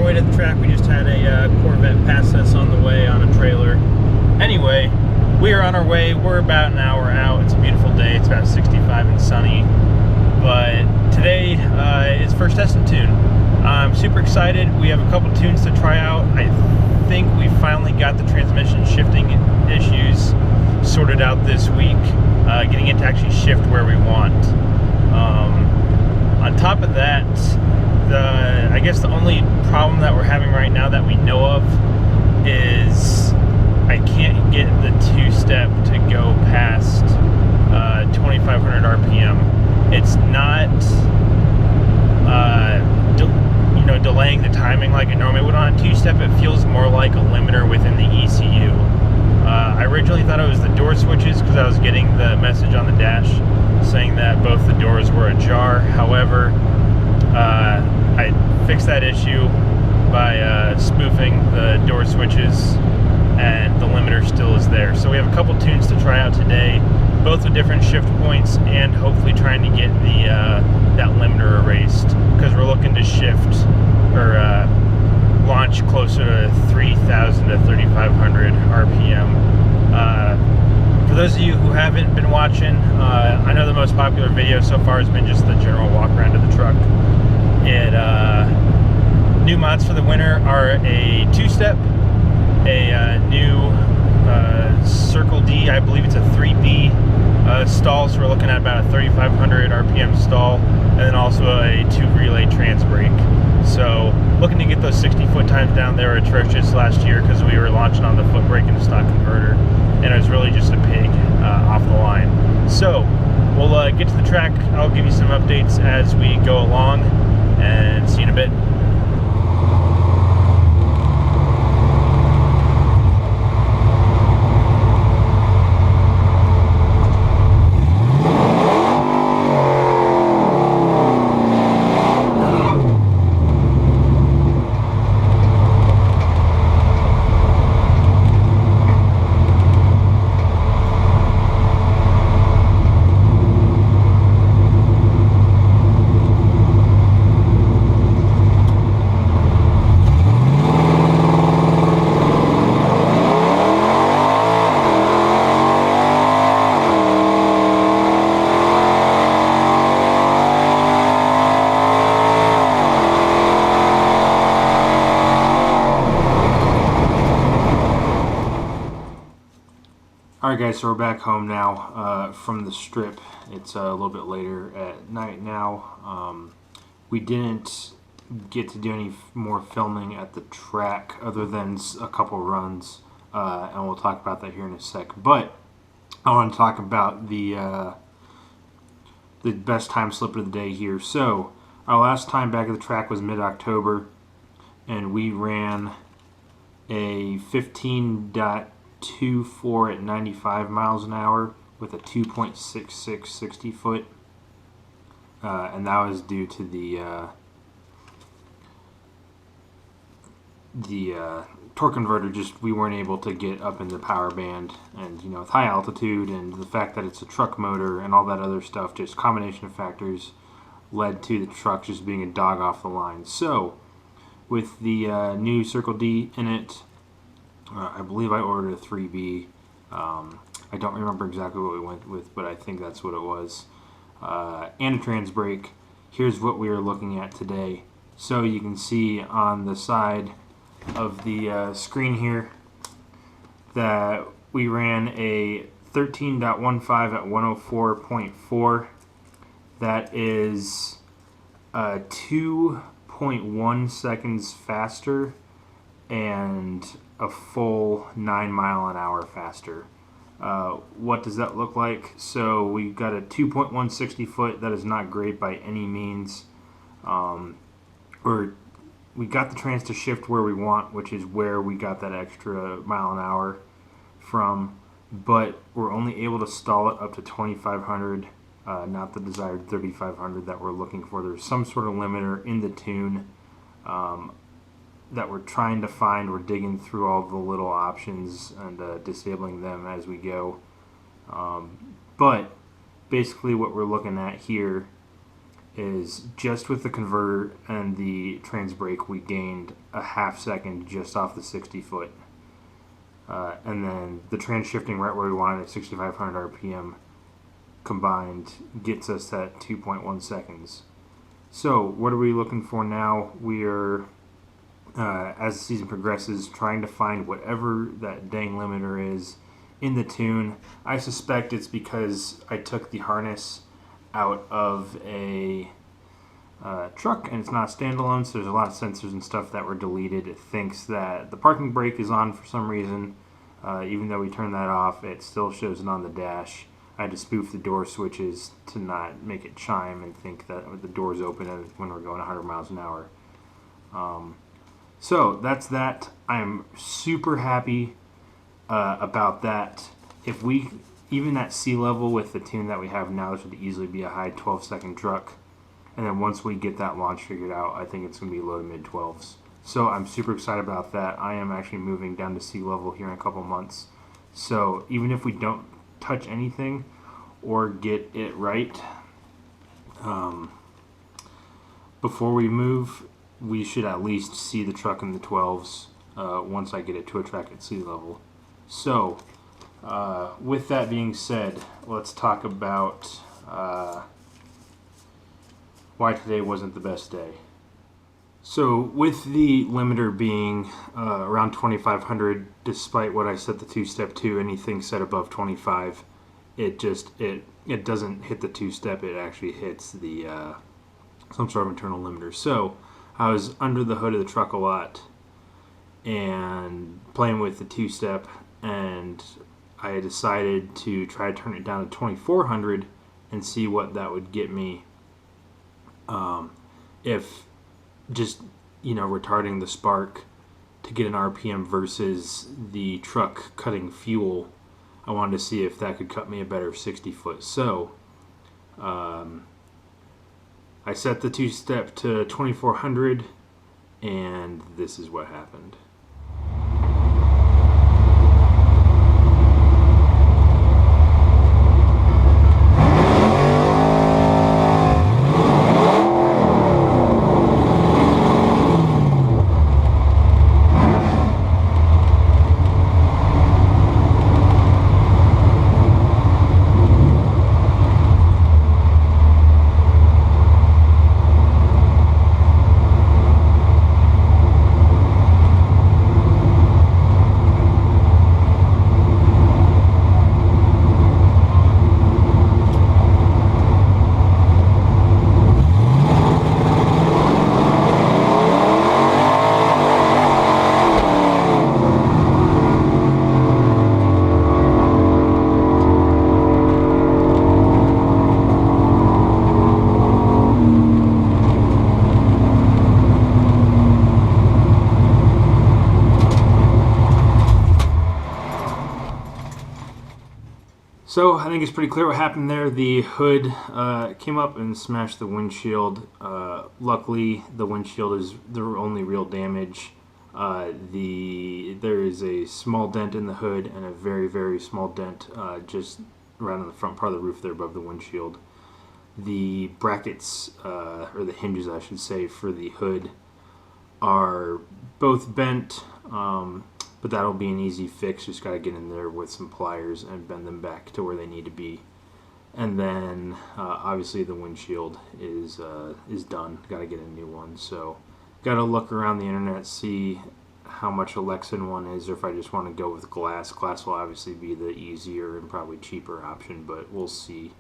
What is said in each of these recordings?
way to the track. We just had a Corvette pass us on the way on a trailer. Anyway, we are on our way. We're about an hour out. It's a beautiful day. It's about 65 and sunny. But today is first testing tune. I'm super excited. We have a couple tunes to try out. I think we finally got the transmission shifting issues sorted out this week, getting it to actually shift where we want. On top of that, I guess the only problem that we're having right now that we know of is I can't get the two-step to go past 2,500 RPM. It's not, delaying the timing like it normally would on a two-step. It feels more like a limiter within the ECU. I originally thought it was the door switches because I was getting the message on the dash saying that both the doors were ajar. However, I fixed that issue by spoofing the door switches, and the limiter still is there. So we have a couple tunes to try out today, both with different shift points, and hopefully trying to get the that limiter erased, because we're looking to shift or launch closer to 3,000 to 3,500 RPM. For those of you who haven't been watching, I know the most popular video so far has been just the general walk around of the truck. New mods for the winter are a two-step, a new Circle D, I believe it's a 3B stall, so we're looking at about a 3,500 RPM stall, and then also a 2-relay trans brake. So looking to get those 60-foot times down. They were atrocious last year because we were launching on the foot brake and the stock converter, and it was really just a pig off the line. So we'll get to the track. I'll give you some updates as we go along, and see you in a bit. Alright guys, so we're back home now from the strip. It's a little bit later at night now. We didn't get to do any more filming at the track other than a couple runs, and we'll talk about that here in a sec. But I want to talk about the best time slip of the day here. So our last time back at the track was mid-October, and we ran a 15.24 at 95 miles an hour with a 2.66 60 foot, and that was due to the torque converter. Just we weren't able to get up in the power band, and with high altitude and the fact that it's a truck motor and all that other stuff, just combination of factors led to the truck just being a dog off the line. So with the new Circle D in it, I believe I ordered a 3B. I don't remember exactly what we went with, but I think that's what it was. And a trans brake. Here's what we are looking at today. So you can see on the side of the screen here that we ran a 13.15 at 104.4. That is 2.1 seconds faster and a full 9 mile an hour faster. What does that look like? So we got a 2.160 foot. That is not great by any means. We got the trans to shift where we want, which is where we got that extra mile an hour from, but we're only able to stall it up to 2,500, not the desired 3,500 that we're looking for. There's some sort of limiter in the tune that we're trying to find. We're digging through all the little options and disabling them as we go. But basically what we're looking at here is just with the converter and the trans brake, we gained a half second just off the 60 foot. And then the trans shifting right where we wanted at 6,500 RPM combined gets us at 2.1 seconds. So what are we looking for now? We are, as the season progresses, trying to find whatever that dang limiter is in the tune. I suspect it's because I took the harness out of a truck and it's not standalone, so there's a lot of sensors and stuff that were deleted. It thinks that the parking brake is on for some reason. Even though we turned that off, it still shows it on the dash. I had to spoof the door switches to not make it chime and think that the door's open when we're going 100 miles an hour. So that's that. I am super happy about that. If we, even at sea level with the tune that we have now, this would easily be a high 12-second truck. And then once we get that launch figured out, I think it's going to be low to mid 12s. So I'm super excited about that. I am actually moving down to sea level here in a couple months. So even if we don't touch anything or get it right before we move, we should at least see the truck in the 12s once I get it to a track at sea level. So with that being said, let's talk about why today wasn't the best day. So with the limiter being around 2,500, despite what I set the two-step to, anything set above 25, it doesn't hit the two-step. It actually hits the some sort of internal limiter. So I was under the hood of the truck a lot and playing with the two-step, and I decided to try to turn it down to 2,400 and see what that would get me. If just, retarding the spark to get an RPM versus the truck cutting fuel, I wanted to see if that could cut me a better 60 foot. So I set the two-step to 2,400, and this is what happened. So I think it's pretty clear what happened there. The hood came up and smashed the windshield. Luckily, the windshield is the only real damage. There is a small dent in the hood and a very, very small dent just right on the front part of the roof there above the windshield. The brackets, or the hinges I should say, for the hood are both bent, but that'll be an easy fix. Just got to get in there with some pliers and bend them back to where they need to be. And then obviously the windshield is done. Got to get a new one. So got to look around the internet, see how much a Lexan one is, or if I just want to go with glass. Glass will obviously be the easier and probably cheaper option, but we'll see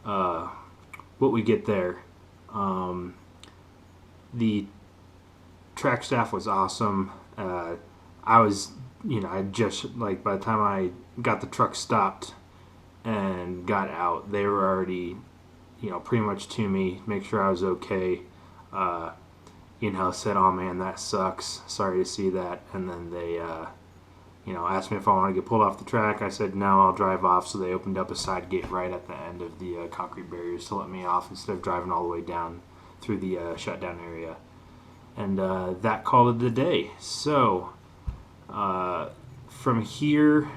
what we get there. The track staff was awesome. I was, I just, like, by the time I got the truck stopped and got out, they were already, pretty much to me, make sure I was okay. Said, oh man, that sucks. Sorry to see that. And then they, asked me if I wanted to get pulled off the track. I said, no, I'll drive off. So they opened up a side gate right at the end of the concrete barriers to let me off instead of driving all the way down through the shutdown area. And that called it a day. So from here,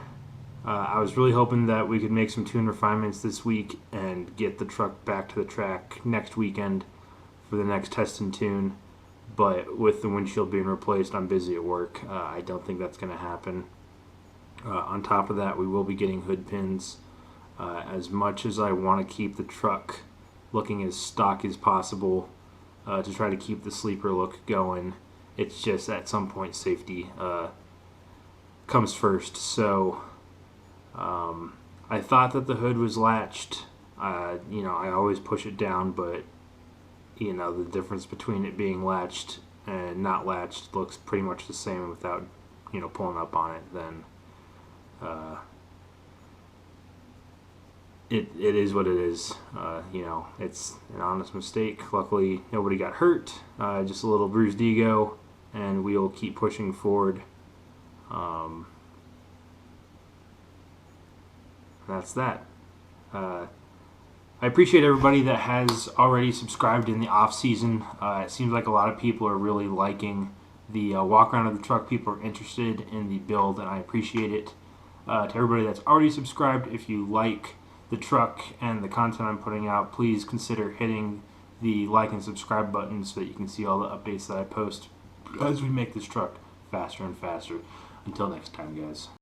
I was really hoping that we could make some tune refinements this week and get the truck back to the track next weekend for the next test and tune. But with the windshield being replaced, I'm busy at work. I don't think that's going to happen. On top of that, we will be getting hood pins. As much as I want to keep the truck looking as stock as possible to try to keep the sleeper look going, it's just at some point safety comes first. So I thought that the hood was latched. I always push it down, but the difference between it being latched and not latched looks pretty much the same without pulling up on it. Then it is what it is. It's an honest mistake. Luckily, nobody got hurt. Just a little bruised ego, and we'll keep pushing forward. That's that. I appreciate everybody that has already subscribed in the off season. It seems like a lot of people are really liking the walk around of the truck. People are interested in the build, and I appreciate it. To everybody that's already subscribed, if you like the truck and the content I'm putting out, please consider hitting the like and subscribe button so that you can see all the updates that I post as we make this truck faster and faster. Until next time, guys.